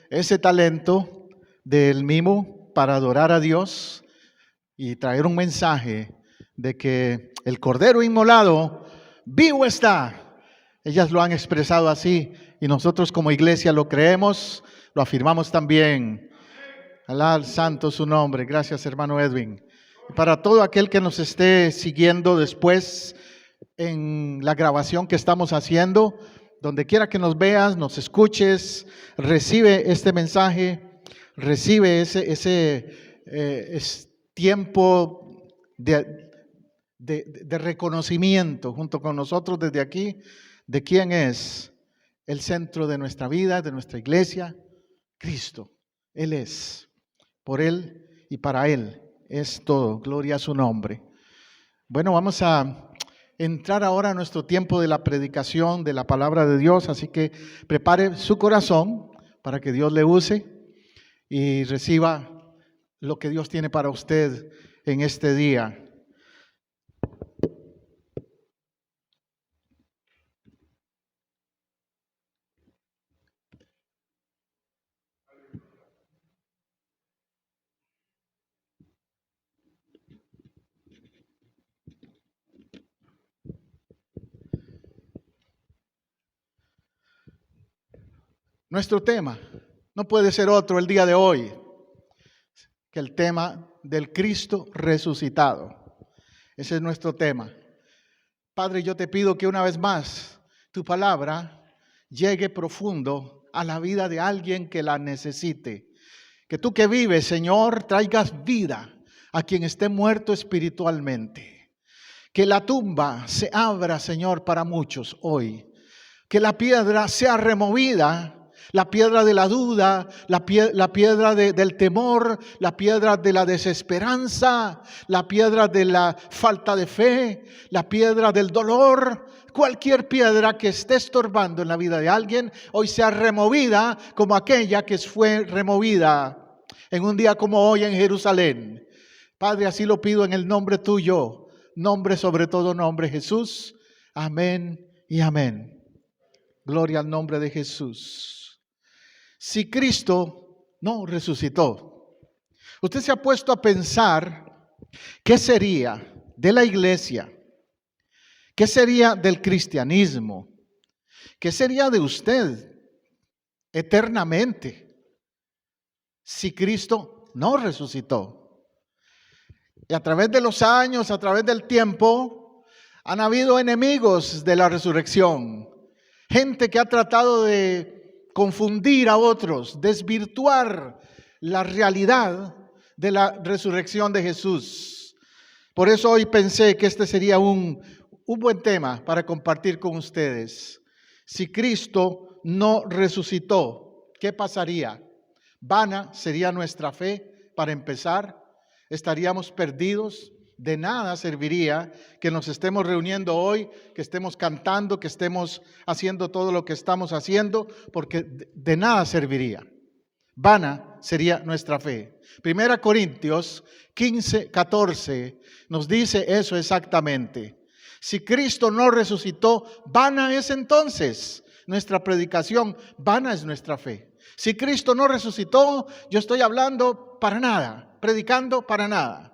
ese talento del mimo para adorar a Dios y traer un mensaje de que el Cordero inmolado vivo está. Ellas lo han expresado así y nosotros como iglesia lo creemos, lo afirmamos también. Alá santo su nombre. Gracias, hermano Edwin. Y para todo aquel que nos esté siguiendo después en la grabación que estamos haciendo, donde quiera que nos veas, nos escuches, recibe este mensaje, recibe ese tiempo de reconocimiento junto con nosotros desde aquí de quién es el centro de nuestra vida, de nuestra iglesia, Cristo. Él es. Por Él y para Él es todo. Gloria a su nombre. Bueno, vamos a entrar ahora a nuestro tiempo de la predicación de la palabra de Dios, así que prepare su corazón para que Dios le use y reciba lo que Dios tiene para usted en este día. Nuestro tema no puede ser otro el día de hoy que el tema del Cristo resucitado. Ese es nuestro tema. Padre, yo te pido que una vez más tu palabra llegue profundo a la vida de alguien que la necesite. Que tú que vives, Señor, traigas vida a quien esté muerto espiritualmente. Que la tumba se abra, Señor, para muchos hoy. Que la piedra sea removida. La piedra de la duda, la piedra del temor, la piedra de la desesperanza, la piedra de la falta de fe, la piedra del dolor, cualquier piedra que esté estorbando en la vida de alguien, hoy sea removida como aquella que fue removida en un día como hoy en Jerusalén. Padre, así lo pido en el nombre tuyo, nombre sobre todo nombre, Jesús. Amén y amén. Gloria al nombre de Jesús. Si Cristo no resucitó, usted se ha puesto a pensar qué sería de la iglesia, qué sería del cristianismo, qué sería de usted eternamente si Cristo no resucitó. Y a través de los años, a través del tiempo, han habido enemigos de la resurrección, gente que ha tratado de confundir a otros, desvirtuar la realidad de la resurrección de Jesús. Por eso hoy pensé que este sería un buen tema para compartir con ustedes. Si Cristo no resucitó, ¿qué pasaría? Vana sería nuestra fe para empezar. Estaríamos perdidos. De nada serviría que nos estemos reuniendo hoy, que estemos cantando, que estemos haciendo todo lo que estamos haciendo, porque de nada serviría. Vana sería nuestra fe. 1 Corintios 15:14 nos dice eso exactamente. Si Cristo no resucitó, vana es entonces nuestra predicación, vana es nuestra fe. Si Cristo no resucitó, yo estoy hablando para nada, predicando para nada.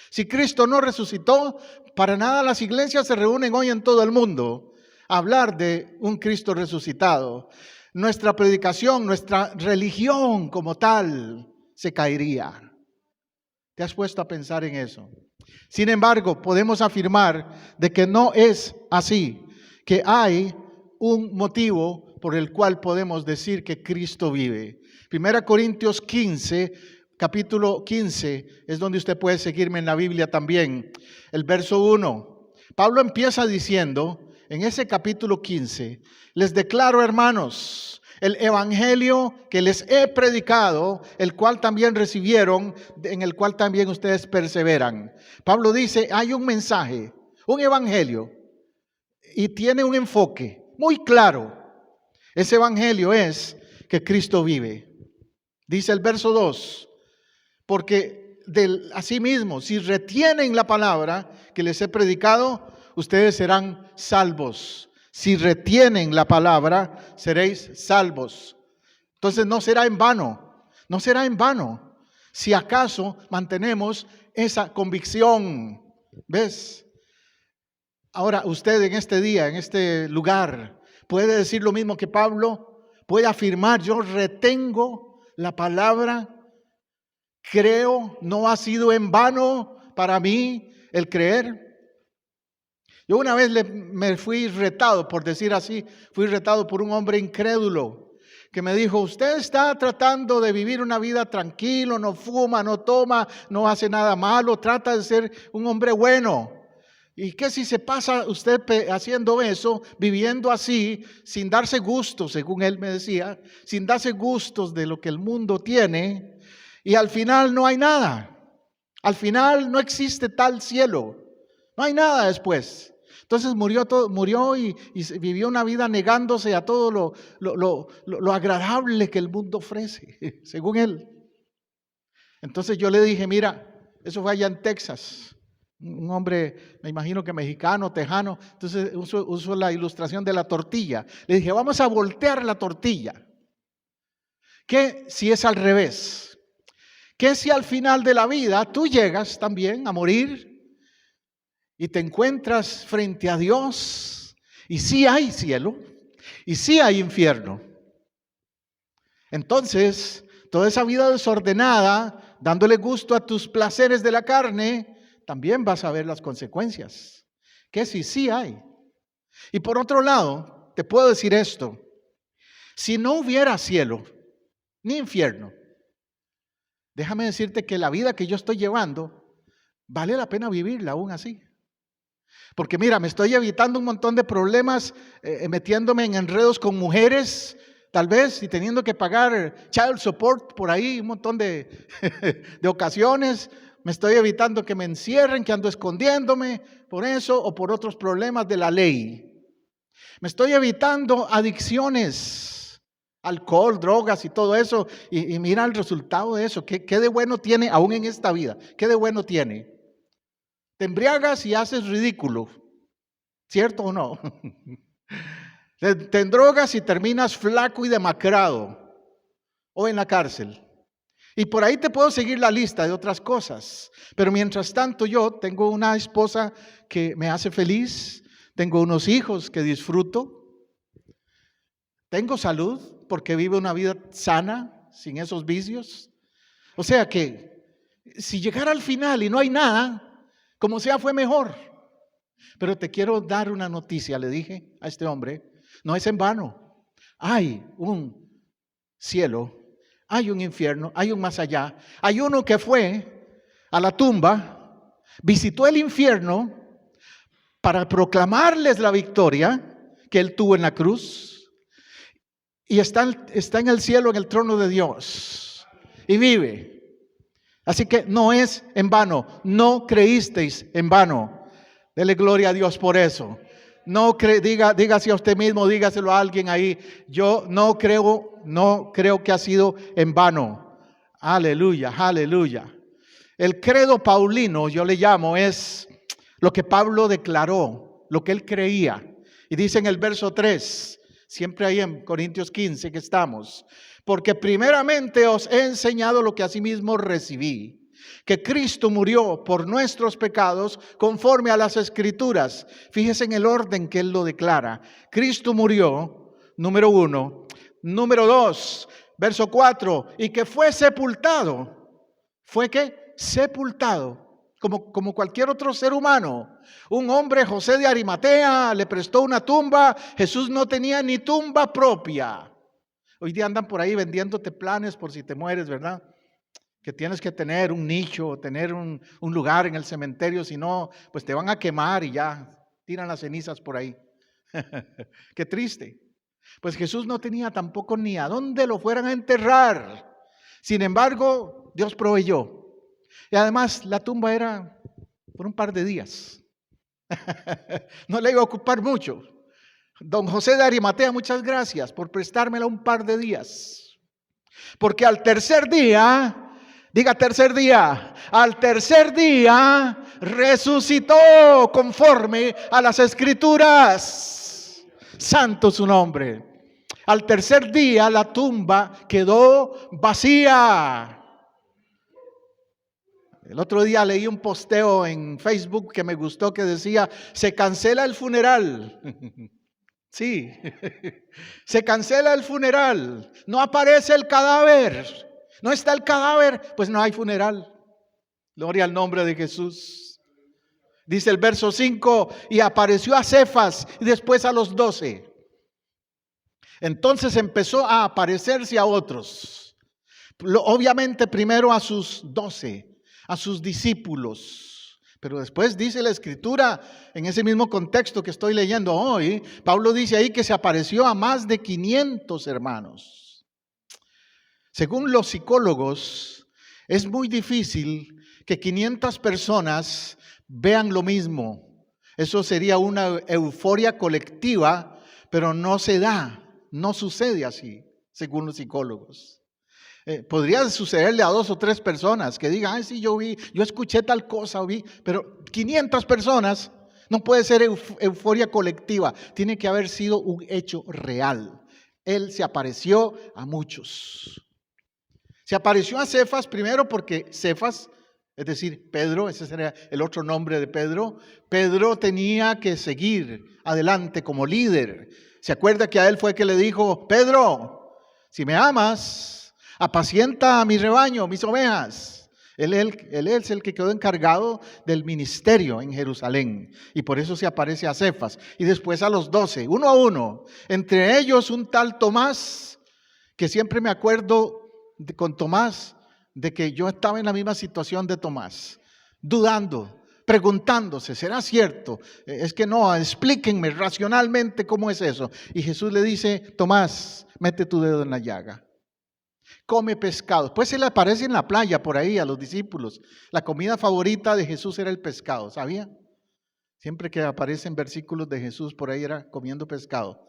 Si Cristo no resucitó, para nada las iglesias se reúnen hoy en todo el mundo a hablar de un Cristo resucitado. Nuestra predicación, nuestra religión como tal, se caería. ¿Te has puesto a pensar en eso? Sin embargo, podemos afirmar de que no es así, que hay un motivo por el cual podemos decir que Cristo vive. 1 Corintios 15, capítulo 15, es donde usted puede seguirme en la Biblia también. El verso 1. Pablo empieza diciendo, en ese capítulo 15, les declaro, hermanos, el evangelio que les he predicado, el cual también recibieron, en el cual también ustedes perseveran. Pablo dice, hay un mensaje, un evangelio, y tiene un enfoque muy claro. Ese evangelio es que Cristo vive. Dice el verso 2. Porque asimismo, si retienen la palabra que les he predicado, ustedes serán salvos. Si retienen la palabra, seréis salvos. Entonces no será en vano, no será en vano si acaso mantenemos esa convicción. ¿Ves? Ahora usted en este día, en este lugar, puede decir lo mismo que Pablo, puede afirmar: yo retengo la palabra, creo, no ha sido en vano para mí el creer. Yo una vez me fui retado, por decir así, fui retado por un hombre incrédulo que me dijo: usted está tratando de vivir una vida tranquilo, no fuma, no toma, no hace nada malo, trata de ser un hombre bueno. ¿Y qué si se pasa usted haciendo eso, viviendo así, sin darse gustos, según él me decía, sin darse gustos de lo que el mundo tiene, y al final no hay nada? Al final no existe tal cielo, no hay nada después. Entonces murió y vivió una vida negándose a todo lo agradable que el mundo ofrece, según él. Entonces yo le dije: mira, eso fue allá en Texas. Un hombre, me imagino que mexicano, tejano. Entonces uso la ilustración de la tortilla. Le dije: vamos a voltear la tortilla. ¿Qué si es al revés? ¿Qué si al final de la vida tú llegas también a morir y te encuentras frente a Dios y sí hay cielo y sí hay infierno? Entonces, toda esa vida desordenada, dándole gusto a tus placeres de la carne, también vas a ver las consecuencias. ¿Qué si sí hay? Y por otro lado, te puedo decir esto: si no hubiera cielo ni infierno, déjame decirte que la vida que yo estoy llevando vale la pena vivirla aún así. Porque mira, me estoy evitando un montón de problemas, metiéndome en enredos con mujeres, tal vez, y teniendo que pagar child support por ahí, un montón de ocasiones. Me estoy evitando que me encierren, que ando escondiéndome por eso o por otros problemas de la ley. Me estoy evitando adicciones, alcohol, drogas y todo eso. Y mira el resultado de eso. ¿Qué de bueno tiene aún en esta vida? ¿Qué de bueno tiene? Te embriagas y haces ridículo, ¿cierto o no? Te endrogas y terminas flaco y demacrado o en la cárcel. Y por ahí te puedo seguir la lista de otras cosas. Pero mientras tanto yo tengo una esposa que me hace feliz, tengo unos hijos que disfruto, tengo salud porque vivo una vida sana, sin esos vicios. O sea que si llegara al final y no hay nada, como sea fue mejor. Pero te quiero dar una noticia, le dije a este hombre, no es en vano. Hay un cielo, hay un infierno, hay un más allá. Hay uno que fue a la tumba, visitó el infierno para proclamarles la victoria que él tuvo en la cruz. Y está en el cielo, en el trono de Dios. Y vive. Así que no es en vano. No creísteis en vano. Dele gloria a Dios por eso. Dígase a usted mismo, dígaselo a alguien ahí: yo no creo que ha sido en vano. Aleluya, aleluya. El credo paulino, yo le llamo, es lo que Pablo declaró, lo que él creía. Y dice en el verso 3, siempre ahí en Corintios 15 que estamos: porque primeramente os he enseñado lo que asimismo recibí, que Cristo murió por nuestros pecados conforme a las Escrituras. Fíjese en el orden que él lo declara. Cristo murió, número 1. Número 2, verso 4, y que fue sepultado. ¿Fue qué? Sepultado, como cualquier otro ser humano. Un hombre, José de Arimatea, le prestó una tumba. Jesús no tenía ni tumba propia. Hoy día andan por ahí vendiéndote planes por si te mueres, ¿verdad? Que tienes que tener un nicho, tener un lugar en el cementerio, si no, pues te van a quemar y ya, tiran las cenizas por ahí. Qué triste. Pues Jesús no tenía tampoco ni a dónde lo fueran a enterrar. Sin embargo, Dios proveyó. Y además la tumba era por un par de días. No le iba a ocupar mucho. Don José de Arimatea, muchas gracias por prestármela un par de días. Porque al tercer día, diga tercer día, al tercer día resucitó conforme a las Escrituras. Santo su nombre. Al tercer día la tumba quedó vacía. El otro día leí un posteo en Facebook que me gustó, que decía: se cancela el funeral. Sí, se cancela el funeral. No aparece el cadáver. No está el cadáver, pues no hay funeral. Gloria al nombre de Jesús. Dice el verso 5: y apareció a Cefas y después a los 12. Entonces empezó a aparecerse a otros. Obviamente primero a sus 12, a sus discípulos. Pero después dice la Escritura, en ese mismo contexto que estoy leyendo hoy, Pablo dice ahí que se apareció a más de 500 hermanos. Según los psicólogos, es muy difícil que 500 personas vean lo mismo. Eso sería una euforia colectiva, pero no se da, no sucede así, según los psicólogos. Podría sucederle a 2 o 3 personas que digan: ay, sí, yo vi, yo escuché tal cosa, vi, pero 500 personas no puede ser euforia colectiva, tiene que haber sido un hecho real. Él se apareció a muchos. Se apareció a Cefas primero porque Cefas, es decir, Pedro, ese sería el otro nombre de Pedro. Pedro tenía que seguir adelante como líder. ¿Se acuerda que a él fue que le dijo: Pedro, si me amas, apacienta a mi rebaño, mis ovejas? Él es el que quedó encargado del ministerio en Jerusalén. Y por eso se aparece a Cefas. Y después a los 12, uno a uno. Entre ellos un tal Tomás, que siempre me acuerdo con Tomás, de que yo estaba en la misma situación de Tomás, dudando, preguntándose: ¿será cierto? Es que no, explíquenme racionalmente cómo es eso. Y Jesús le dice: Tomás, mete tu dedo en la llaga, come pescado. Pues se le aparece en la playa por ahí a los discípulos. La comida favorita de Jesús era el pescado, ¿sabía? Siempre que aparecen versículos de Jesús por ahí era comiendo pescado.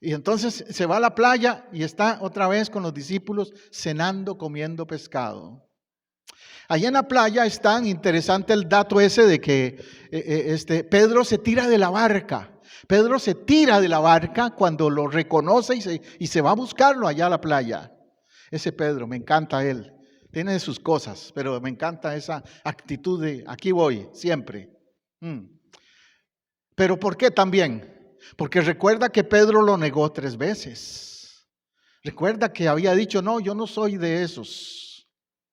Y entonces se va a la playa y está otra vez con los discípulos cenando, comiendo pescado. Allá en la playa es tan interesante el dato ese de que Pedro se tira de la barca. Pedro se tira de la barca cuando lo reconoce y se va a buscarlo allá a la playa. Ese Pedro, me encanta él. Tiene sus cosas, pero me encanta esa actitud de aquí voy, siempre. ¿Pero por qué también? Porque recuerda que Pedro lo negó 3 veces. Recuerda que había dicho: no, yo no soy de esos.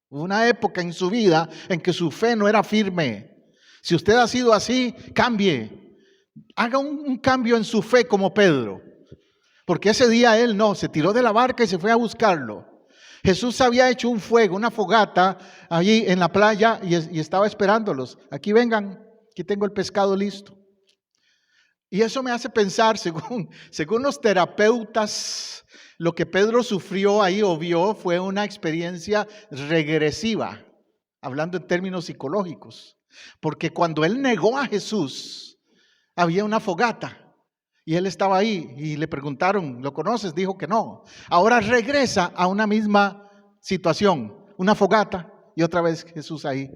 Hubo una época en su vida en que su fe no era firme. Si usted ha sido así, cambie. Haga un cambio en su fe como Pedro. Porque ese día él no, se tiró de la barca y se fue a buscarlo. Jesús había hecho un fuego, una fogata allí en la playa y estaba esperándolos. Aquí vengan, aquí tengo el pescado listo. Y eso me hace pensar, según los terapeutas, lo que Pedro sufrió ahí o vio fue una experiencia regresiva, hablando en términos psicológicos. Porque cuando él negó a Jesús, había una fogata y él estaba ahí y le preguntaron: ¿lo conoces? Dijo que no. Ahora regresa a una misma situación, una fogata y otra vez Jesús ahí.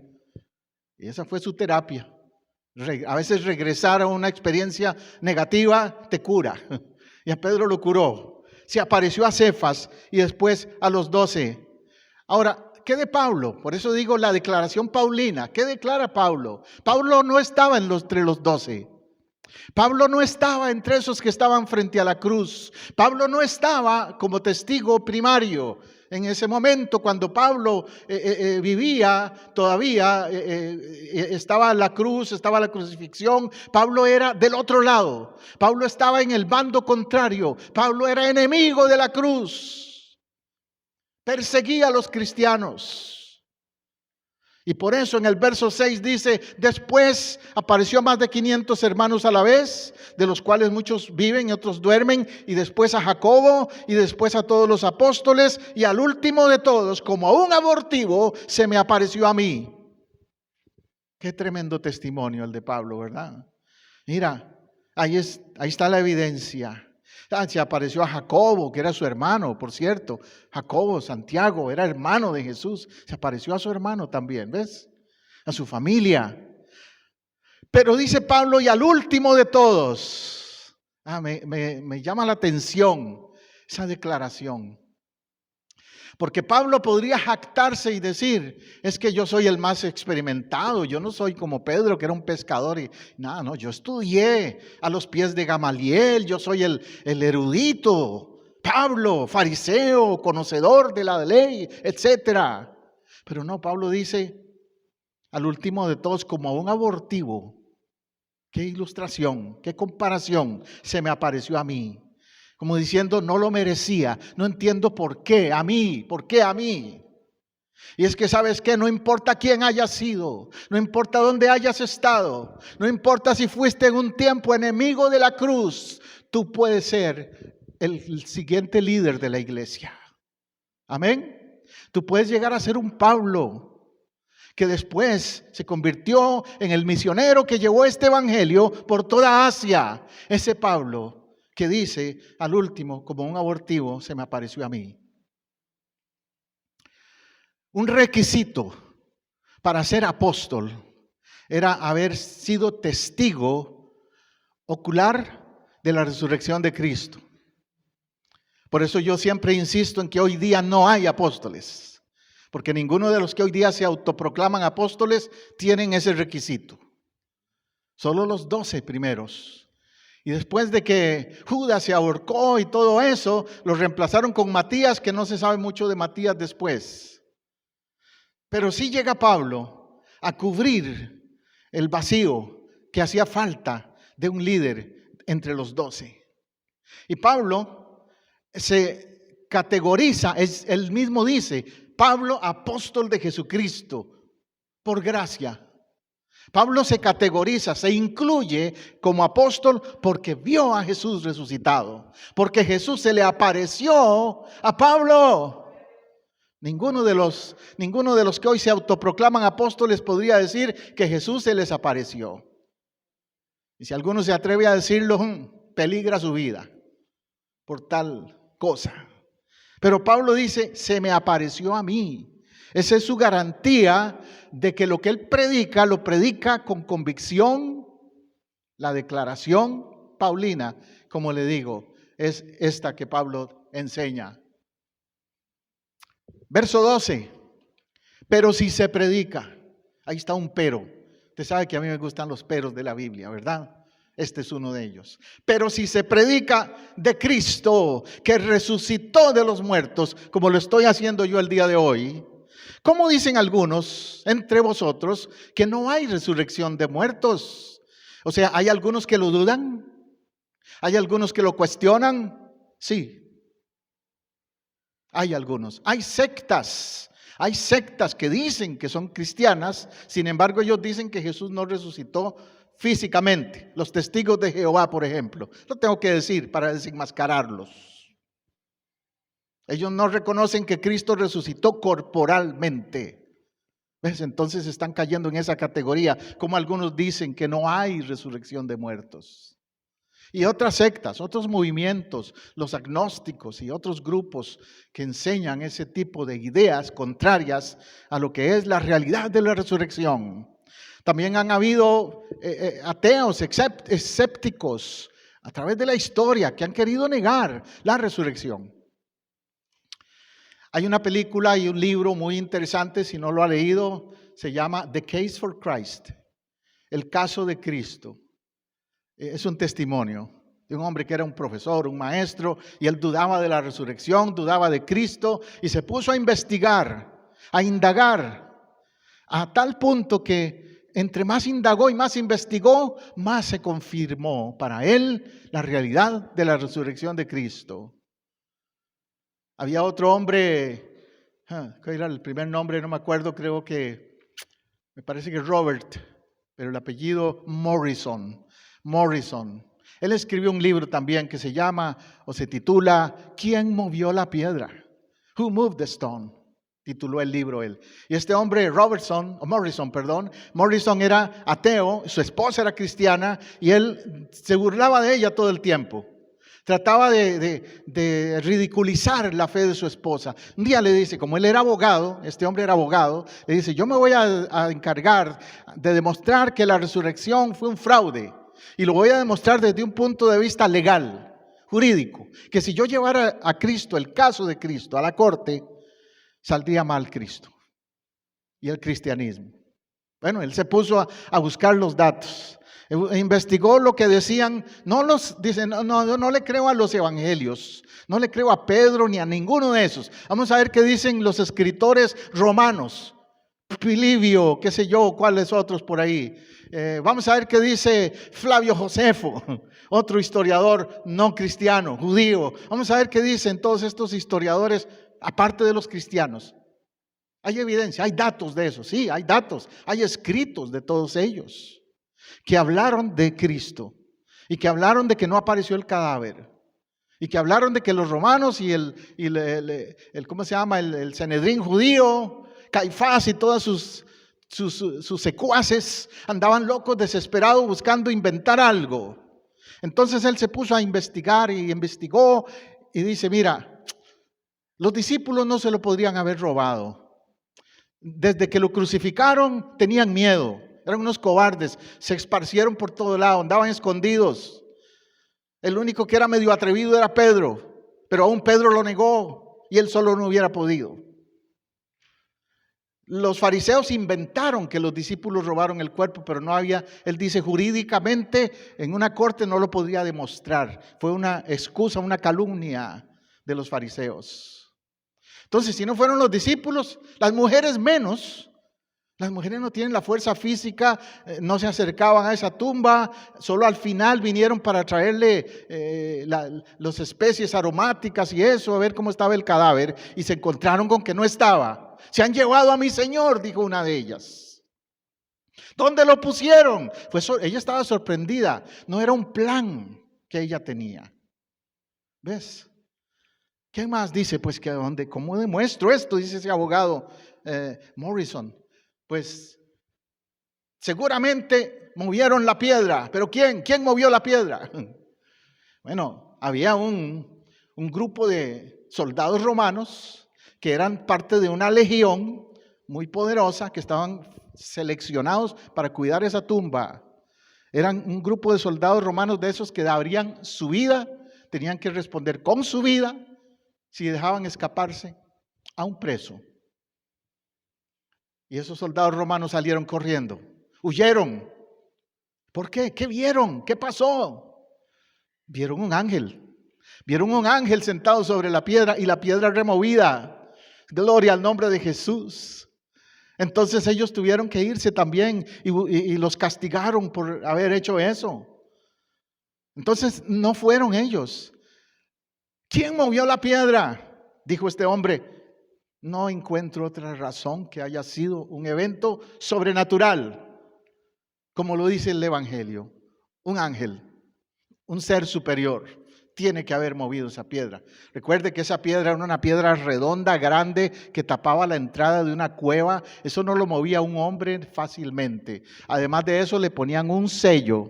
Y esa fue su terapia. A veces regresar a una experiencia negativa te cura. Y a Pedro lo curó. Se apareció a Cefas y después a los 12. Ahora, ¿qué de Pablo? Por eso digo la declaración paulina. ¿Qué declara Pablo? Pablo no estaba entre los 12. Pablo no estaba entre esos que estaban frente a la cruz. Pablo no estaba como testigo primario. En ese momento, cuando Pablo vivía, todavía estaba la cruz, estaba la crucifixión. Pablo era del otro lado. Pablo estaba en el bando contrario. Pablo era enemigo de la cruz. Perseguía a los cristianos. Y por eso en el verso 6 dice: después apareció a más de 500 hermanos a la vez, de los cuales muchos viven y otros duermen, y después a Jacobo, y después a todos los apóstoles, y al último de todos, como a un abortivo, se me apareció a mí. Qué tremendo testimonio el de Pablo, ¿verdad? Mira, ahí está la evidencia. Se apareció a Jacobo, que era su hermano, por cierto. Jacobo, Santiago, era hermano de Jesús. Se apareció a su hermano también, ¿ves? A su familia. Pero dice Pablo: y al último de todos. Me llama la atención esa declaración. Porque Pablo podría jactarse y decir, es que yo soy el más experimentado, yo no soy como Pedro que era un pescador y nada, no, yo estudié a los pies de Gamaliel, yo soy el erudito, Pablo, fariseo, conocedor de la ley, etc. Pero no, Pablo dice al último de todos, como a un abortivo, qué ilustración, qué comparación se me apareció a mí. Como diciendo, no lo merecía, no entiendo por qué a mí, por qué a mí. Y es que sabes que no importa quién hayas sido, no importa dónde hayas estado, no importa si fuiste en un tiempo enemigo de la cruz, tú puedes ser el siguiente líder de la iglesia. Amén. Tú puedes llegar a ser un Pablo que después se convirtió en el misionero que llevó este evangelio por toda Asia. Ese Pablo que dice al último, como un abortivo, se me apareció a mí. Un requisito para ser apóstol era haber sido testigo ocular de la resurrección de Cristo. Por eso yo siempre insisto en que hoy día no hay apóstoles, porque ninguno de los que hoy día se autoproclaman apóstoles tienen ese requisito. Solo los 12 primeros. Y después de que Judas se ahorcó y todo eso, los reemplazaron con Matías, que no se sabe mucho de Matías después. Pero sí llega Pablo a cubrir el vacío que hacía falta de un líder entre los 12. Y Pablo se categoriza, él mismo dice, Pablo, apóstol de Jesucristo, por gracia. Pablo se categoriza, se incluye como apóstol porque vio a Jesús resucitado, porque Jesús se le apareció a Pablo. Ninguno de los que hoy se autoproclaman apóstoles podría decir que Jesús se les apareció. Y si alguno se atreve a decirlo, peligra su vida por tal cosa. Pero Pablo dice, se me apareció a mí. Esa es su garantía de que lo que él predica, lo predica con convicción. La declaración paulina, como le digo, es esta que Pablo enseña. Verso 12. Pero si se predica, ahí está un pero. Usted sabe que a mí me gustan los peros de la Biblia, ¿verdad? Este es uno de ellos. Pero si se predica de Cristo, que resucitó de los muertos, como lo estoy haciendo yo el día de hoy, ¿cómo dicen algunos entre vosotros que no hay resurrección de muertos? O sea, ¿hay algunos que lo dudan? ¿Hay algunos que lo cuestionan? Sí. Hay algunos. Hay sectas que dicen que son cristianas, sin embargo ellos dicen que Jesús no resucitó físicamente. Los testigos de Jehová, por ejemplo. Lo tengo que decir para desenmascararlos. Ellos no reconocen que Cristo resucitó corporalmente. ¿Ves? Entonces están cayendo en esa categoría, como algunos dicen que no hay resurrección de muertos. Y otras sectas, otros movimientos, los agnósticos y otros grupos que enseñan ese tipo de ideas contrarias a lo que es la realidad de la resurrección. También han habido ateos, escépticos a través de la historia que han querido negar la resurrección. Hay una película y un libro muy interesante, si no lo ha leído, se llama The Case for Christ, el caso de Cristo. Es un testimonio de un hombre que era un profesor, un maestro, y él dudaba de la resurrección, dudaba de Cristo, y se puso a investigar, a indagar, a tal punto que entre más indagó y más investigó, más se confirmó para él la realidad de la resurrección de Cristo. Había otro hombre, ¿cuál era el primer nombre? No me acuerdo, me parece que Robert, pero el apellido Morrison. Él escribió un libro también que se llama o se titula ¿Quién movió la piedra? Who moved the stone? Tituló el libro él. Y este hombre Morrison era ateo, su esposa era cristiana y él se burlaba de ella todo el tiempo. Trataba de ridiculizar la fe de su esposa. Un día le dice, como él era abogado, este hombre era abogado, le dice, yo me voy a encargar de demostrar que la resurrección fue un fraude. Y lo voy a demostrar desde un punto de vista legal, jurídico, que si yo llevara a Cristo, el caso de Cristo, a la corte, saldría mal Cristo y el cristianismo. Bueno, él se puso a buscar los datos, investigó lo que decían. Dice, no le creo a los evangelios, no le creo a Pedro ni a ninguno de esos. Vamos a ver qué dicen los escritores romanos, Pilibio, qué sé yo, cuáles otros por ahí. Vamos a ver qué dice Flavio Josefo, otro historiador no cristiano, judío. Vamos a ver qué dicen todos estos historiadores, aparte de los cristianos. Hay evidencia, hay datos de eso, sí, hay datos, hay escritos de todos ellos que hablaron de Cristo y que hablaron de que no apareció el cadáver y que hablaron de que los romanos y el ¿cómo se llama? El Sanedrín judío, Caifás y todos sus secuaces andaban locos, desesperados, buscando inventar algo. Entonces él se puso a investigar y investigó y dice, mira, los discípulos no se lo podrían haber robado. Desde que lo crucificaron tenían miedo, eran unos cobardes, se esparcieron por todo lado, andaban escondidos. El único que era medio atrevido era Pedro, pero aún Pedro lo negó y él solo no hubiera podido. Los fariseos inventaron que los discípulos robaron el cuerpo, pero no había, él dice jurídicamente en una corte no lo podría demostrar. Fue una excusa, una calumnia de los fariseos. Entonces, si no fueron los discípulos, las mujeres menos. Las mujeres no tienen la fuerza física, no se acercaban a esa tumba, solo al final vinieron para traerle las especies aromáticas y eso, a ver cómo estaba el cadáver, y se encontraron con que no estaba. Se han llevado a mi Señor, dijo una de ellas. ¿Dónde lo pusieron? Ella estaba sorprendida, no era un plan que ella tenía. ¿Ves? ¿Qué más dice? Pues que ¿cómo demuestro esto? Dice ese abogado Morrison. Pues seguramente movieron la piedra, pero ¿quién movió la piedra? Bueno, había un grupo de soldados romanos que eran parte de una legión muy poderosa que estaban seleccionados para cuidar esa tumba. Eran un grupo de soldados romanos de esos que darían su vida, tenían que responder con su vida si dejaban escaparse a un preso. Y esos soldados romanos salieron corriendo, huyeron. ¿Por qué? ¿Qué vieron? ¿Qué pasó? Vieron un ángel sentado sobre la piedra y la piedra removida. Gloria al nombre de Jesús. Entonces ellos tuvieron que irse también y los castigaron por haber hecho eso. Entonces no fueron ellos. ¿Quién movió la piedra? Dijo este hombre. No encuentro otra razón que haya sido un evento sobrenatural, como lo dice el Evangelio. Un ángel, un ser superior, tiene que haber movido esa piedra. Recuerde que esa piedra era una piedra redonda, grande, que tapaba la entrada de una cueva. Eso no lo movía un hombre fácilmente. Además de eso, le ponían un sello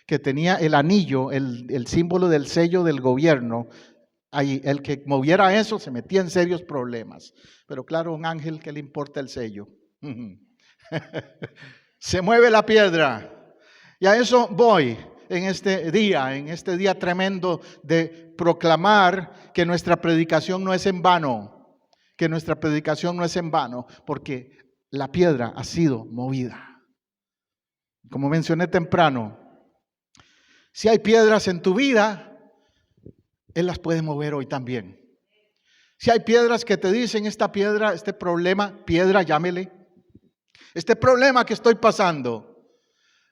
que tenía el anillo, el símbolo del sello del gobierno. Ahí, el que moviera eso se metía en serios problemas. Pero claro, un ángel, ¿qué le importa el sello? Se mueve la piedra. Y a eso voy en este día tremendo de proclamar que nuestra predicación no es en vano. Que nuestra predicación no es en vano, porque la piedra ha sido movida. Como mencioné temprano, si hay piedras en tu vida, Él las puede mover hoy también. Si hay piedras que te dicen, esta piedra, este problema, piedra, llámele. Este problema que estoy pasando,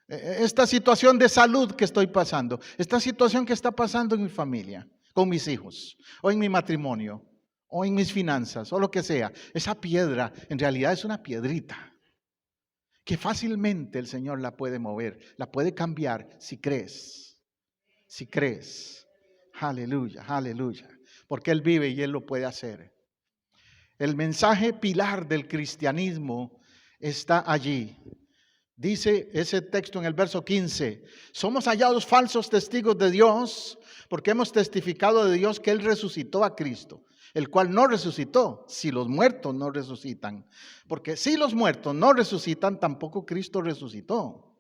esta situación de salud que estoy pasando, esta situación que está pasando en mi familia, con mis hijos, o en mi matrimonio, o en mis finanzas, o lo que sea. Esa piedra en realidad es una piedrita que fácilmente el Señor la puede mover, la puede cambiar si crees. Si crees. Aleluya, aleluya. Porque Él vive y Él lo puede hacer. El mensaje pilar del cristianismo está allí. Dice ese texto en el verso 15: somos hallados falsos testigos de Dios porque hemos testificado de Dios que Él resucitó a Cristo, el cual no resucitó si los muertos no resucitan. Porque si los muertos no resucitan, tampoco Cristo resucitó.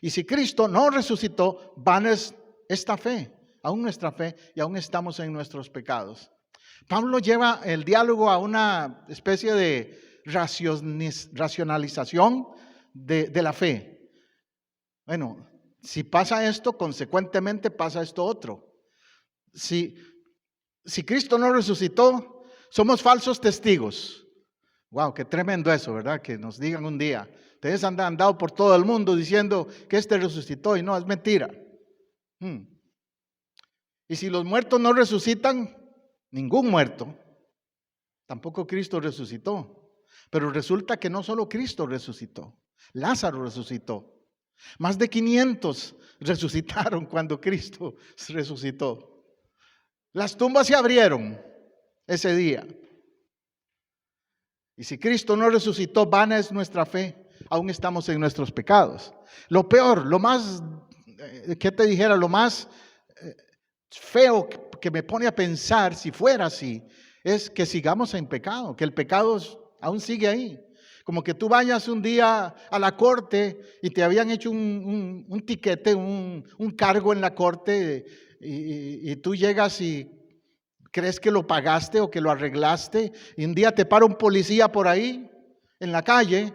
Y si Cristo no resucitó, vana es esta fe. aún nuestra fe y aún estamos en nuestros pecados. Pablo lleva el diálogo a una especie de racionalización de la fe. Bueno, si pasa esto, consecuentemente pasa esto otro. Si Cristo no resucitó, somos falsos testigos. Wow, qué tremendo eso, ¿verdad? Que nos digan un día, ustedes han andado por todo el mundo diciendo que resucitó y no, es mentira. Y si los muertos no resucitan, ningún muerto, tampoco Cristo resucitó. Pero resulta que no solo Cristo resucitó, Lázaro resucitó. Más de 500 resucitaron cuando Cristo resucitó. Las tumbas se abrieron ese día. Y si Cristo no resucitó, vana es nuestra fe. Aún estamos en nuestros pecados. Lo peor, lo más, ¿qué te dijera? Lo más feo que me pone a pensar, si fuera así, es que sigamos en pecado, que el pecado aún sigue ahí. Como que tú vayas un día a la corte y te habían hecho un tiquete, un cargo en la corte y tú llegas y crees que lo pagaste o que lo arreglaste y un día te para un policía por ahí en la calle,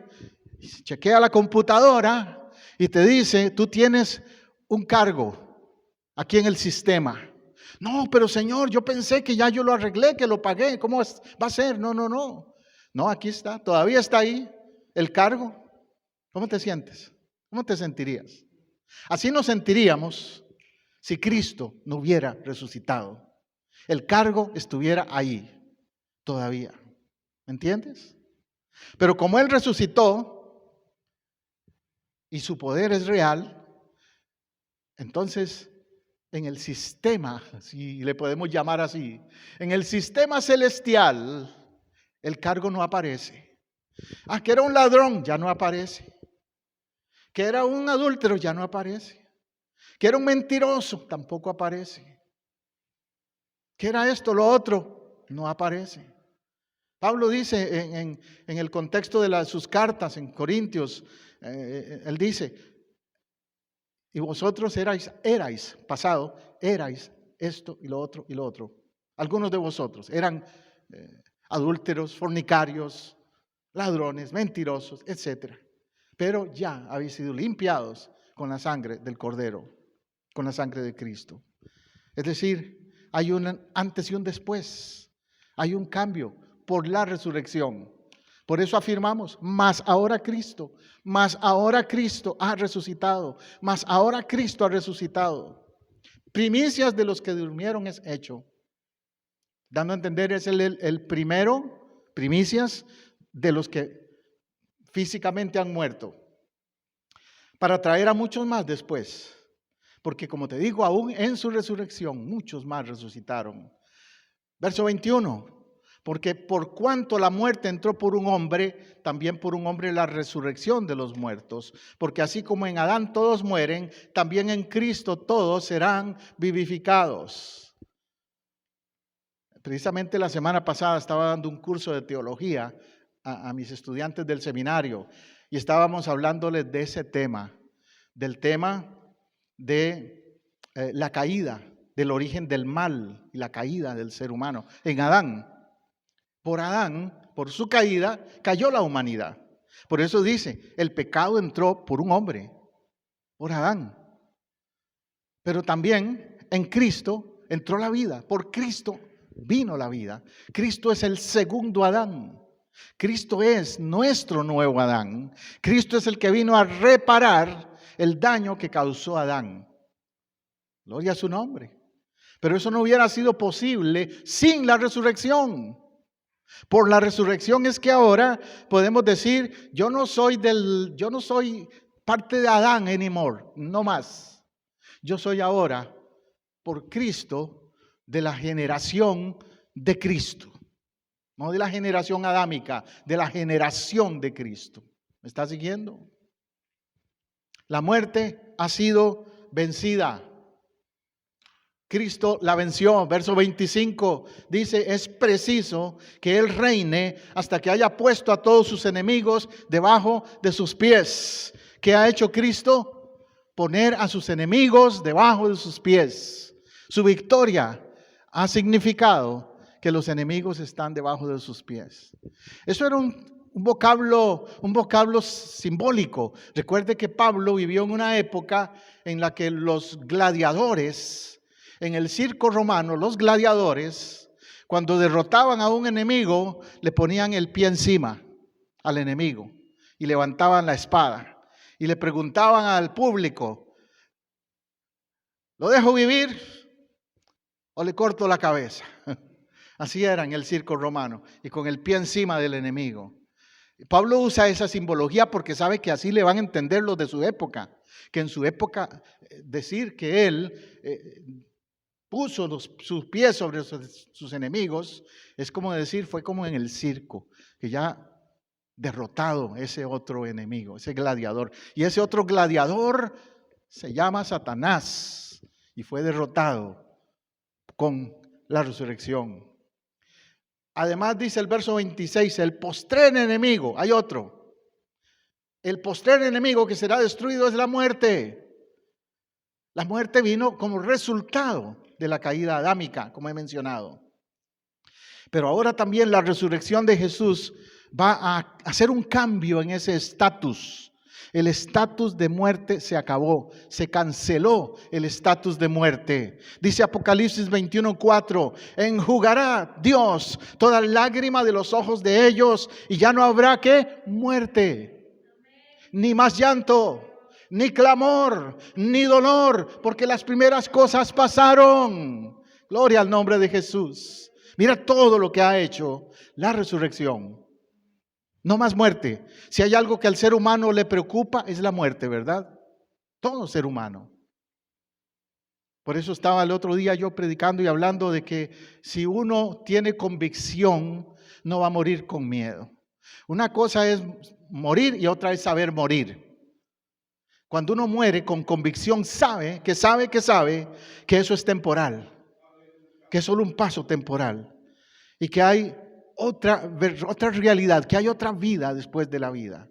y chequea la computadora y te dice, tú tienes un cargo aquí en el sistema. No, pero Señor, yo pensé que ya yo lo arreglé, que lo pagué, ¿cómo va a ser? No. No, aquí está, todavía está ahí el cargo. ¿Cómo te sientes? ¿Cómo te sentirías? Así nos sentiríamos si Cristo no hubiera resucitado. El cargo estuviera ahí todavía. ¿Me entiendes? Pero como Él resucitó y su poder es real, entonces en el sistema, si le podemos llamar así, en el sistema celestial, el cargo no aparece. Que era un ladrón, ya no aparece. Que era un adúltero, ya no aparece. Que era un mentiroso, tampoco aparece. Que era esto, lo otro, no aparece. Pablo dice en el contexto de sus cartas en Corintios, él dice, y vosotros erais esto y lo otro y lo otro. Algunos de vosotros eran adúlteros, fornicarios, ladrones, mentirosos, etc. Pero ya habéis sido limpiados con la sangre del Cordero, con la sangre de Cristo. Es decir, hay un antes y un después. Hay un cambio por la resurrección. Por eso afirmamos, mas ahora Cristo ha resucitado, mas ahora Cristo ha resucitado. Primicias de los que durmieron es hecho. Dando a entender, es el primero, primicias de los que físicamente han muerto, para traer a muchos más después. Porque como te digo, aún en su resurrección, muchos más resucitaron. Verso 21, porque por cuanto la muerte entró por un hombre, también por un hombre la resurrección de los muertos. Porque así como en Adán todos mueren, también en Cristo todos serán vivificados. Precisamente la semana pasada estaba dando un curso de teología a mis estudiantes del seminario y estábamos hablándoles de ese tema, del tema de la caída, del origen del mal y la caída del ser humano. En Adán, por su caída, cayó la humanidad. Por eso dice, el pecado entró por un hombre, por Adán. Pero también en Cristo entró la vida, por Cristo vino la vida. Cristo es el segundo Adán. Cristo es nuestro nuevo Adán. Cristo es el que vino a reparar el daño que causó Adán. Gloria a su nombre. Pero eso no hubiera sido posible sin la resurrección. Por la resurrección es que ahora podemos decir, yo no soy parte de Adán anymore, no más. Yo soy ahora, por Cristo, de la generación de Cristo. No de la generación adámica, de la generación de Cristo. ¿Me está siguiendo? La muerte ha sido vencida. Cristo la venció. Verso 25 dice, es preciso que Él reine hasta que haya puesto a todos sus enemigos debajo de sus pies. ¿Qué ha hecho Cristo? Poner a sus enemigos debajo de sus pies. Su victoria ha significado que los enemigos están debajo de sus pies. Eso era un vocablo simbólico. Recuerde que Pablo vivió en una época en la que los gladiadores, en el circo romano, los gladiadores, cuando derrotaban a un enemigo, le ponían el pie encima al enemigo y levantaban la espada y le preguntaban al público: ¿lo dejo vivir o le corto la cabeza? Así era en el circo romano, y con el pie encima del enemigo. Pablo usa esa simbología porque sabe que así le van a entender los de su época, que en su época decir que él puso sus pies sobre sus enemigos es como decir, fue como en el circo, que ya derrotado ese otro enemigo, ese gladiador. Y ese otro gladiador se llama Satanás y fue derrotado con la resurrección. Además dice el verso 26, el postrer enemigo, hay otro. El postrer enemigo que será destruido es la muerte. La muerte vino como resultado de la caída adámica, como he mencionado. Pero ahora también la resurrección de Jesús va a hacer un cambio en ese estatus. El estatus de muerte se acabó, se canceló el estatus de muerte. Dice Apocalipsis 21:4, enjugará Dios toda lágrima de los ojos de ellos y ya no habrá ¿qué? Muerte, ni más llanto, ni clamor, ni dolor, porque las primeras cosas pasaron. Gloria al nombre de Jesús. Mira todo lo que ha hecho la resurrección. No más muerte. Si hay algo que al ser humano le preocupa, es la muerte, ¿verdad? Todo ser humano. Por eso estaba el otro día yo predicando y hablando de que si uno tiene convicción, no va a morir con miedo. Una cosa es morir y otra es saber morir. Cuando uno muere con convicción, sabe que eso es temporal, que es solo un paso temporal y que hay otra realidad, que hay otra vida después de la vida.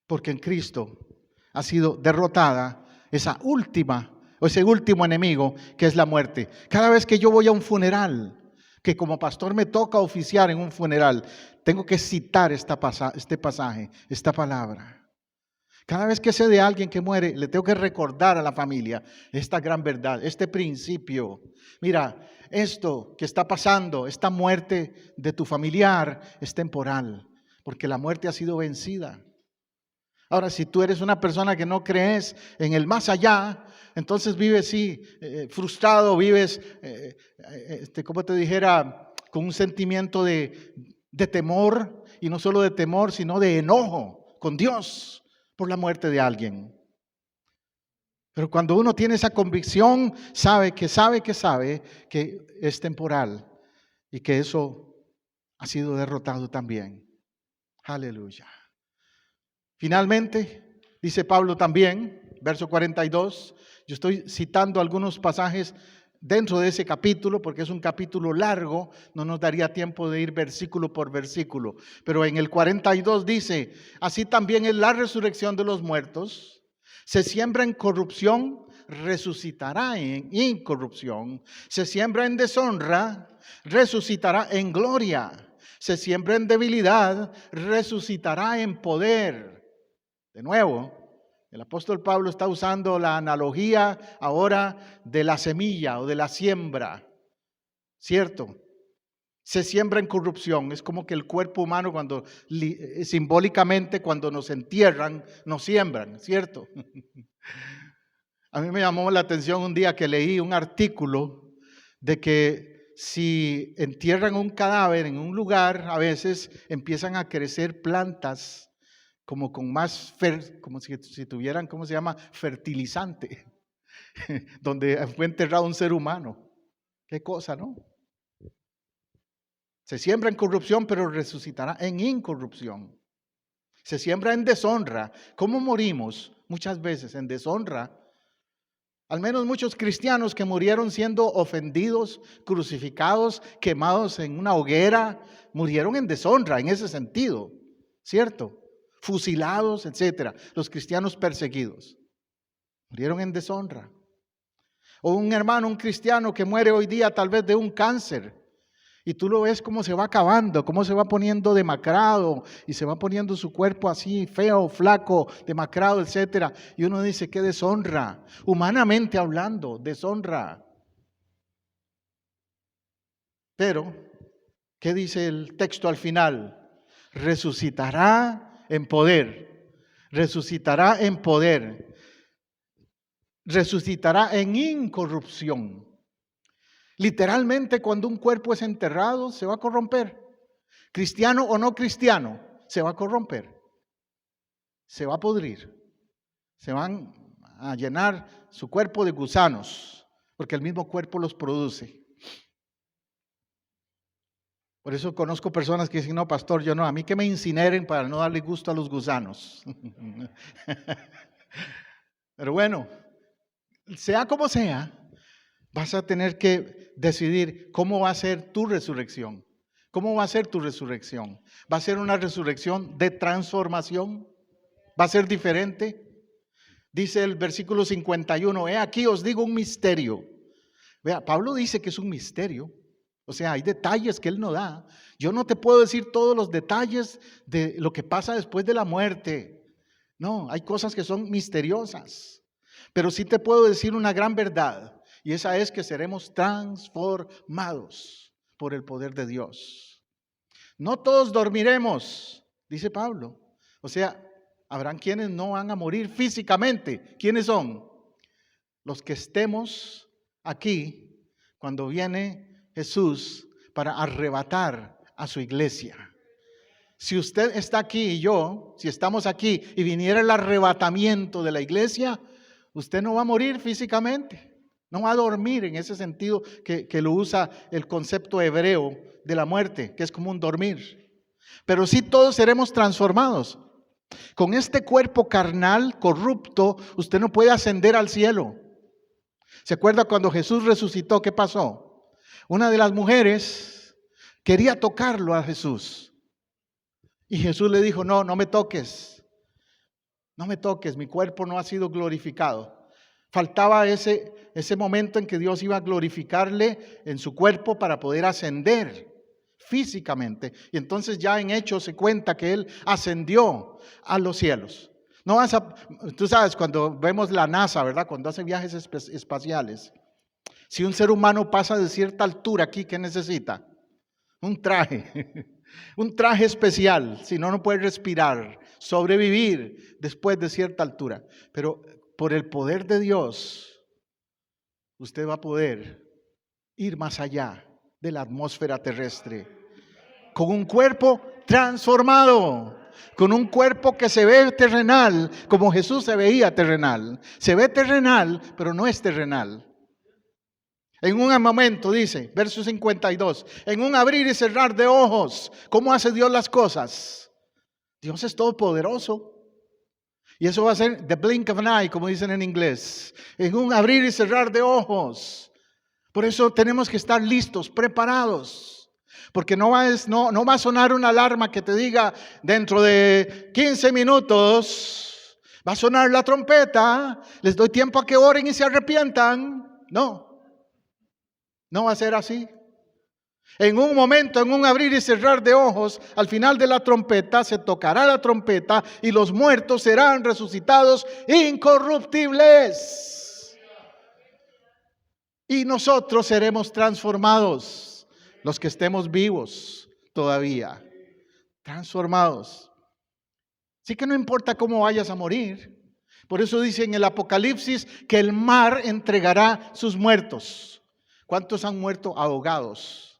Porque en Cristo ha sido derrotada ese último enemigo que es la muerte. Cada vez que yo voy a un funeral, que como pastor me toca oficiar en un funeral, tengo que citar este pasaje, esta palabra. Cada vez que sé de alguien que muere, le tengo que recordar a la familia esta gran verdad, este principio. Mira, esto que está pasando, esta muerte de tu familiar es temporal, porque la muerte ha sido vencida. Ahora, si tú eres una persona que no crees en el más allá, entonces vives frustrado, vives, como te dijera, con un sentimiento de temor, y no solo de temor, sino de enojo con Dios por la muerte de alguien. Pero cuando uno tiene esa convicción, sabe que es temporal y que eso ha sido derrotado también. Aleluya. Finalmente, dice Pablo también, verso 42, yo estoy citando algunos pasajes dentro de ese capítulo, porque es un capítulo largo, no nos daría tiempo de ir versículo por versículo, pero en el 42 dice, así también es la resurrección de los muertos, se siembra en corrupción, resucitará en incorrupción, se siembra en deshonra, resucitará en gloria, se siembra en debilidad, resucitará en poder. De nuevo, el apóstol Pablo está usando la analogía ahora de la semilla o de la siembra, ¿cierto? Se siembra en corrupción, es como que el cuerpo humano simbólicamente cuando nos entierran, nos siembran, ¿cierto? A mí me llamó la atención un día que leí un artículo de que si entierran un cadáver en un lugar, a veces empiezan a crecer plantas como con más, como si tuvieran, ¿cómo se llama? Fertilizante, donde fue enterrado un ser humano. Qué cosa, ¿no? Se siembra en corrupción, pero resucitará en incorrupción. Se siembra en deshonra. ¿Cómo morimos? Muchas veces en deshonra. Al menos muchos cristianos que murieron siendo ofendidos, crucificados, quemados en una hoguera, murieron en deshonra en ese sentido, ¿cierto? Fusilados, etcétera. Los cristianos perseguidos murieron en deshonra. O un hermano, un cristiano que muere hoy día tal vez de un cáncer. Y tú lo ves cómo se va acabando, cómo se va poniendo demacrado y se va poniendo su cuerpo así feo, flaco, demacrado, etcétera. Y uno dice, qué deshonra, humanamente hablando, deshonra. Pero, ¿qué dice el texto al final? Resucitará en poder, resucitará en poder, resucitará en incorrupción. Literalmente, cuando un cuerpo es enterrado, se va a corromper. Cristiano o no cristiano, se va a corromper. Se va a podrir. Se van a llenar su cuerpo de gusanos, porque el mismo cuerpo los produce. Por eso conozco personas que dicen, no, pastor, yo no, a mí que me incineren para no darle gusto a los gusanos. Pero bueno, sea como sea, vas a tener que decidir cómo va a ser tu resurrección. ¿Cómo va a ser tu resurrección? ¿Va a ser una resurrección de transformación? ¿Va a ser diferente? Dice el versículo 51, aquí os digo un misterio. Vea, Pablo dice que es un misterio. O sea, hay detalles que él no da. Yo no te puedo decir todos los detalles de lo que pasa después de la muerte. No, hay cosas que son misteriosas. Pero sí te puedo decir una gran verdad. Y esa es que seremos transformados por el poder de Dios. No todos dormiremos, dice Pablo. O sea, habrán quienes no van a morir físicamente. ¿Quiénes son? Los que estemos aquí cuando viene Jesús para arrebatar a su iglesia. Si usted está aquí y yo, si estamos aquí y viniera el arrebatamiento de la iglesia, usted no va a morir físicamente. No va a dormir en ese sentido que lo usa el concepto hebreo de la muerte, que es como un dormir. Pero sí todos seremos transformados. Con este cuerpo carnal corrupto, usted no puede ascender al cielo. ¿Se acuerda cuando Jesús resucitó? ¿Qué pasó? Una de las mujeres quería tocarlo a Jesús. Y Jesús le dijo, no, no me toques. No me toques, mi cuerpo no ha sido glorificado. Faltaba ese momento en que Dios iba a glorificarle en su cuerpo para poder ascender físicamente. Y entonces ya en Hechos se cuenta que él ascendió a los cielos. No vas a, tú sabes, cuando vemos la NASA, ¿verdad? Cuando hace viajes espaciales. Si un ser humano pasa de cierta altura aquí, ¿qué necesita? Un traje. Un traje especial, si no, no puede respirar, sobrevivir después de cierta altura. Pero por el poder de Dios, usted va a poder ir más allá de la atmósfera terrestre, con un cuerpo transformado, con un cuerpo que se ve terrenal, como Jesús se veía terrenal. Se ve terrenal, pero no es terrenal. En un momento, dice, verso 52, en un abrir y cerrar de ojos, ¿cómo hace Dios las cosas? Dios es todopoderoso. Y eso va a ser the blink of an eye, como dicen en inglés. En un abrir y cerrar de ojos. Por eso tenemos que estar listos, preparados. Porque no va a sonar una alarma que te diga dentro de 15 minutos, va a sonar la trompeta, les doy tiempo a que oren y se arrepientan. No. No va a ser así. En un momento, en un abrir y cerrar de ojos, al final de la trompeta, se tocará la trompeta y los muertos serán resucitados incorruptibles. Y nosotros seremos transformados, los que estemos vivos todavía, transformados. Así que no importa cómo vayas a morir. Por eso dice en el Apocalipsis que el mar entregará sus muertos. ¿Cuántos han muerto ahogados?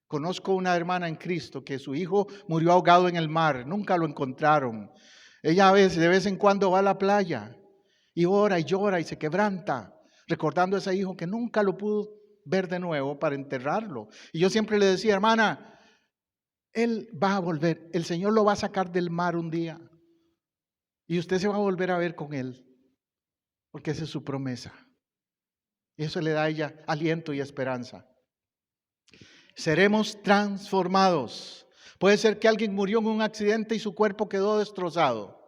Conozco una hermana en Cristo que su hijo murió ahogado en el mar, nunca lo encontraron. Ella de vez en cuando va a la playa y ora y llora y se quebranta, recordando a ese hijo que nunca lo pudo ver de nuevo para enterrarlo. Y yo siempre le decía, hermana, él va a volver, el Señor lo va a sacar del mar un día y usted se va a volver a ver con él, porque esa es su promesa. Y eso le da a ella aliento y esperanza. Seremos transformados. Puede ser que alguien murió en un accidente y su cuerpo quedó destrozado.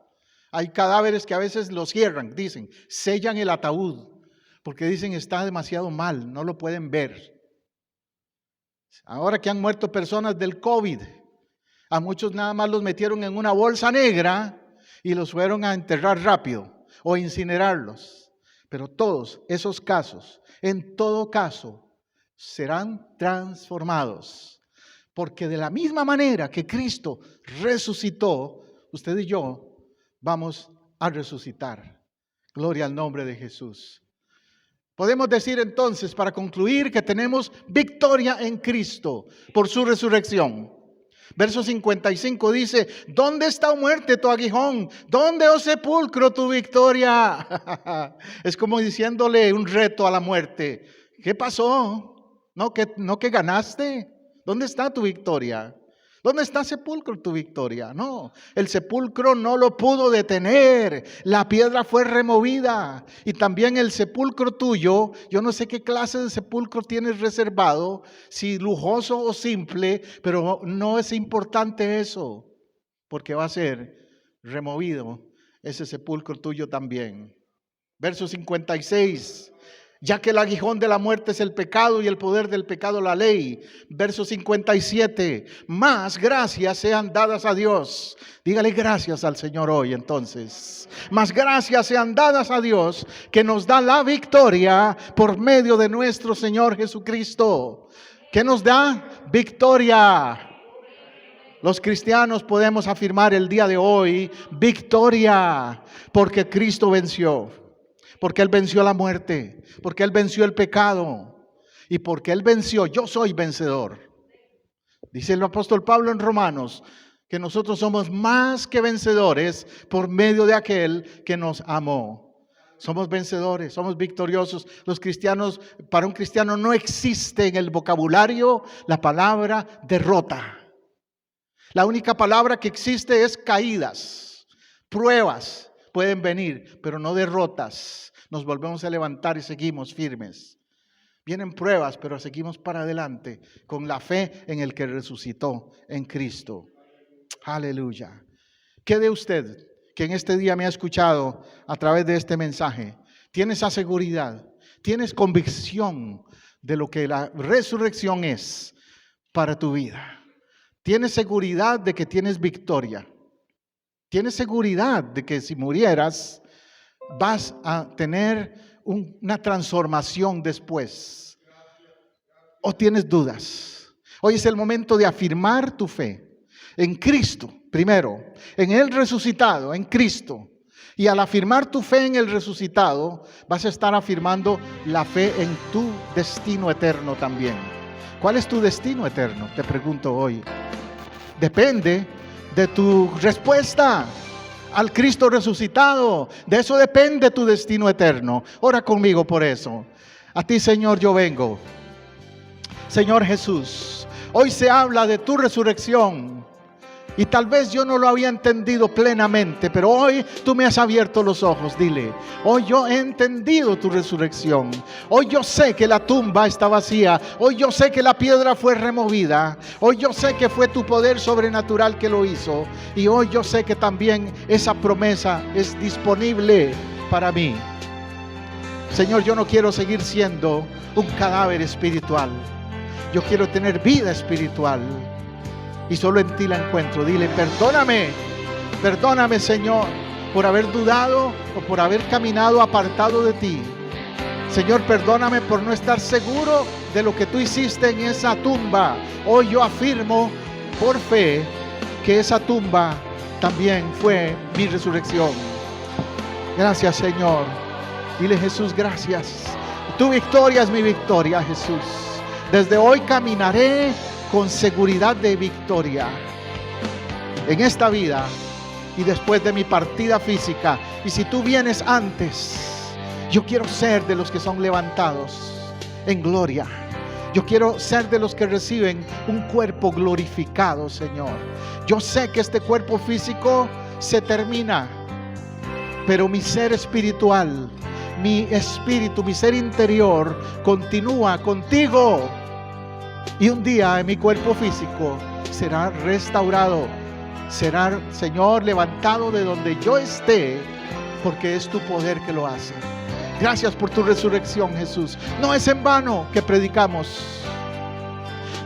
Hay cadáveres que a veces los cierran, dicen, sellan el ataúd porque dicen está demasiado mal, no lo pueden ver. Ahora que han muerto personas del COVID, a muchos nada más los metieron en una bolsa negra y los fueron a enterrar rápido o incinerarlos. Pero todos esos casos, en todo caso, serán transformados. Porque de la misma manera que Cristo resucitó, usted y yo vamos a resucitar. Gloria al nombre de Jesús. Podemos decir entonces, para concluir, que tenemos victoria en Cristo por su resurrección. Verso 55 dice: ¿dónde está, oh muerte, tu aguijón? ¿Dónde, oh sepulcro, tu victoria? Es como diciéndole un reto a la muerte. ¿Qué pasó? ¿No que ganaste? ¿Dónde está tu victoria? ¿Dónde está sepulcro, tu victoria? No, el sepulcro no lo pudo detener. La piedra fue removida. Y también el sepulcro tuyo, yo no sé qué clase de sepulcro tienes reservado, si lujoso o simple, pero no es importante eso, porque va a ser removido ese sepulcro tuyo también. Verso 56. Ya que el aguijón de la muerte es el pecado y el poder del pecado la ley. Verso 57. Más gracias sean dadas a Dios. Dígale gracias al Señor hoy entonces. Más gracias sean dadas a Dios, que nos da la victoria por medio de nuestro Señor Jesucristo. ¿Qué nos da? Victoria. Los cristianos podemos afirmar el día de hoy victoria, porque Cristo venció. Porque Él venció la muerte, porque Él venció el pecado y porque Él venció, yo soy vencedor. Dice el apóstol Pablo en Romanos que nosotros somos más que vencedores por medio de aquel que nos amó. Somos vencedores, somos victoriosos. Los cristianos, para un cristiano no existe en el vocabulario la palabra derrota. La única palabra que existe es caídas, pruebas. Pueden venir, pero no derrotas. Nos volvemos a levantar y seguimos firmes. Vienen pruebas, pero seguimos para adelante con la fe en el que resucitó, en Cristo. Aleluya. ¿Qué de usted que en este día me ha escuchado a través de este mensaje? ¿Tiene esa seguridad? ¿Tienes convicción de lo que la resurrección es para tu vida? ¿Tienes seguridad de que tienes victoria? ¿Tienes seguridad de que si murieras vas a tener una transformación después? ¿O tienes dudas? Hoy es el momento de afirmar tu fe en Cristo, primero, en el resucitado, en Cristo. Y al afirmar tu fe en el resucitado, vas a estar afirmando la fe en tu destino eterno también. ¿Cuál es tu destino eterno? Te pregunto hoy. Depende de tu respuesta al Cristo resucitado. De eso depende tu destino eterno. Ora conmigo por eso. A ti, Señor, yo vengo. Señor Jesús, hoy se habla de tu resurrección. Y tal vez yo no lo había entendido plenamente, pero hoy tú me has abierto los ojos. Dile: hoy yo he entendido tu resurrección. Hoy yo sé que la tumba está vacía. Hoy yo sé que la piedra fue removida. Hoy yo sé que fue tu poder sobrenatural que lo hizo. Y hoy yo sé que también esa promesa es disponible para mí. Señor, yo no quiero seguir siendo un cadáver espiritual. Yo quiero tener vida espiritual. Y solo en ti la encuentro. Dile: perdóname, perdóname, Señor, por haber dudado o por haber caminado apartado de ti. Señor, perdóname por no estar seguro de lo que tú hiciste en esa tumba. Hoy yo afirmo por fe que esa tumba también fue mi resurrección. Gracias, Señor. Dile: Jesús, gracias. Tu victoria es mi victoria, Jesús. Desde hoy caminaré con seguridad de victoria en esta vida y después de mi partida física. Y si tú vienes antes, yo quiero ser de los que son levantados en gloria. Yo quiero ser de los que reciben un cuerpo glorificado, Señor. Yo sé que este cuerpo físico se termina, pero mi ser espiritual, mi espíritu, mi ser interior continúa contigo. Y un día en mi cuerpo físico será restaurado, será, Señor, levantado de donde yo esté, porque es tu poder que lo hace. Gracias por tu resurrección, Jesús. No es en vano que predicamos.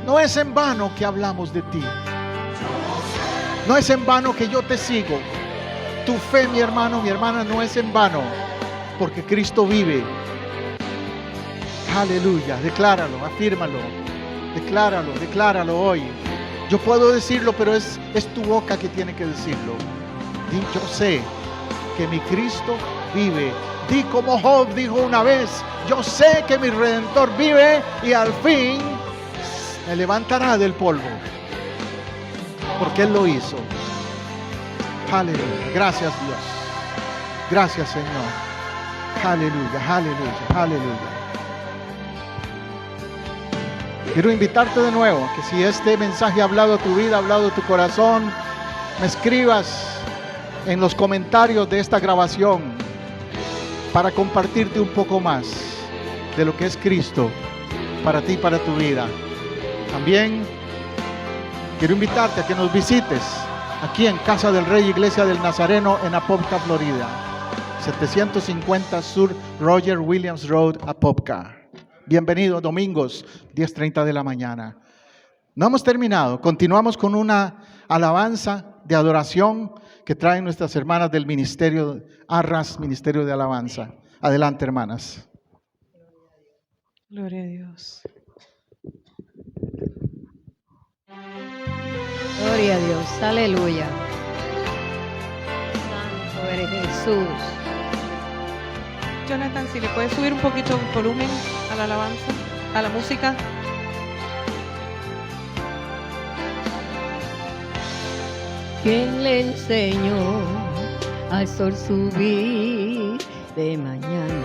No es en vano que hablamos de ti. No es en vano que yo te sigo. Tu fe, mi hermano, mi hermana, no es en vano, porque Cristo vive. Aleluya. Decláralo, afírmalo. Decláralo hoy. Yo puedo decirlo, pero es tu boca que tiene que decirlo. Yo sé que mi Cristo vive. Di como Job dijo una vez: yo sé que mi Redentor vive y al fin me levantará del polvo, porque Él lo hizo. Aleluya. Gracias, Dios. Gracias, Señor. Aleluya. Quiero invitarte de nuevo que si este mensaje ha hablado a tu vida, ha hablado a tu corazón, me escribas en los comentarios de esta grabación para compartirte un poco más de lo que es Cristo para ti y para tu vida. También quiero invitarte a que nos visites aquí en Casa del Rey, Iglesia del Nazareno, en Apopka, Florida, 750 Sur Roger Williams Road, Apopka. Bienvenido, domingos, 10:30 de la mañana. No hemos terminado, continuamos con una alabanza de adoración que traen nuestras hermanas del ministerio Arras, Ministerio de Alabanza. Adelante, hermanas. Gloria a Dios. Gloria a Dios, aleluya. Santo eres Jesús. Jonathan, si le puedes subir un poquito el volumen a la alabanza, a la música. ¿Quién le enseñó al sol subir de mañana?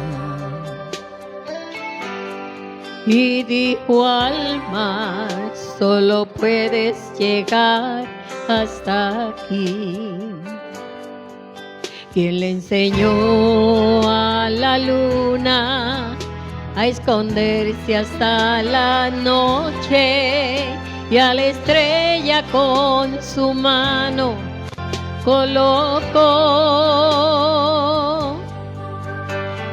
Y dijo al mar: solo puedes llegar hasta aquí. ¿Quién le enseñó a la luna a esconderse hasta la noche? Y a la estrella con su mano colocó.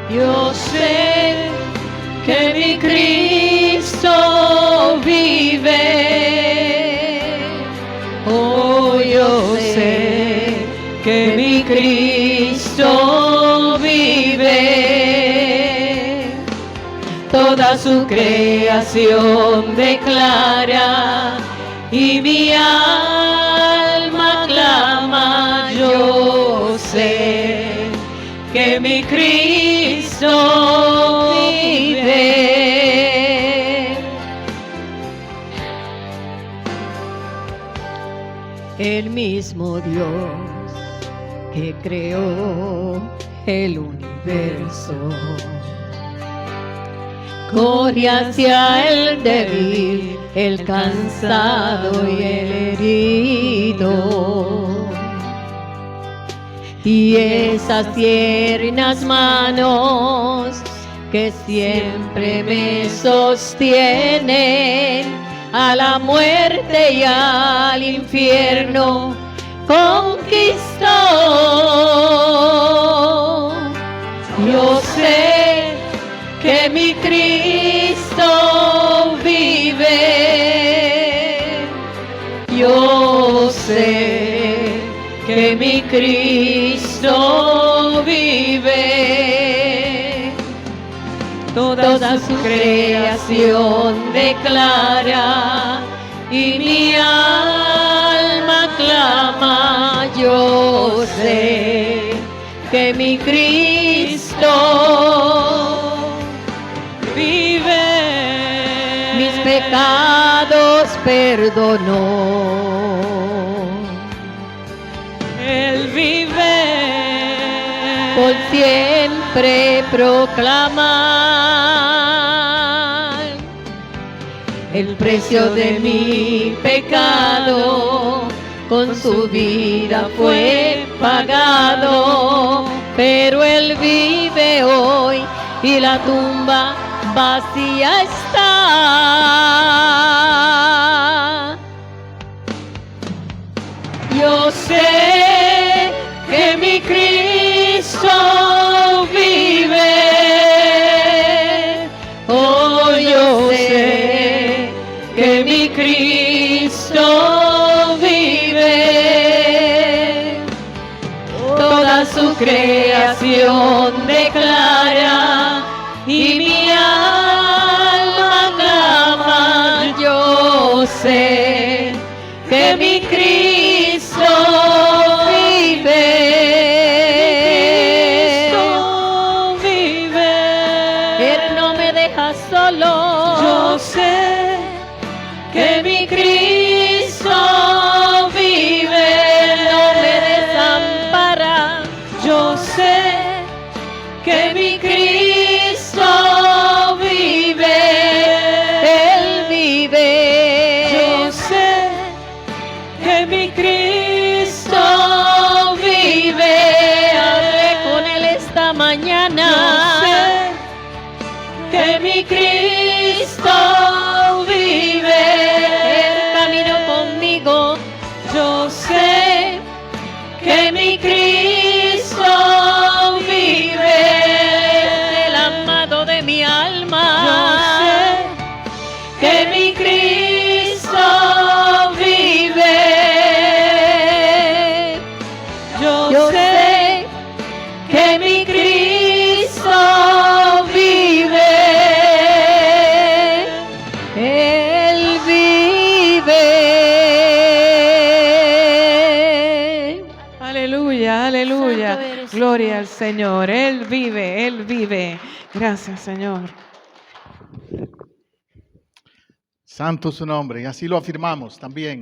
Yo sé que mi Cristo vive. Oh, yo sé que mi Cristo vive. Toda su creación declara y mi alma clama. Yo sé que mi Cristo vive. El mismo Dios que creó el universo corre hacia el débil, el cansado y el herido. Y esas tiernas manos que siempre me sostienen a la muerte y al infierno conquistó. Yo sé que mi Cristo vive. Yo sé que mi Cristo vive. Toda su creación declara y mi alma clama. Yo sé que mi Cristo vive. Mis pecados perdonó. Él vive. Por siempre proclamar el precio de mi pecado. Con su vida fue pagado, pero Él vive hoy y la tumba vacía está. Yo sé que mi Cristo vive. creación declara y mi alma clama. Yo sé que mi Cristo vive. Cristo vive. Él no me deja solo. Yo sé que mi Cristo vive. No me desampara. yo sé Que mi Cristo vive. Él vive. yo sé que mi Cristo Cristo vive. Hablé con Él esta mañana. yo sé Que mi Cristo vive. Él caminó conmigo. yo sé Que mi Cristo vive. El amado de mi alma. yo sé Que mi Cristo vive. Yo sé que mi Cristo vive. Él vive. Aleluya, aleluya. Santo eres, Gloria Señor. al Señor. Él vive, Él vive. Gracias, Señor. Santo su nombre, y así lo afirmamos también.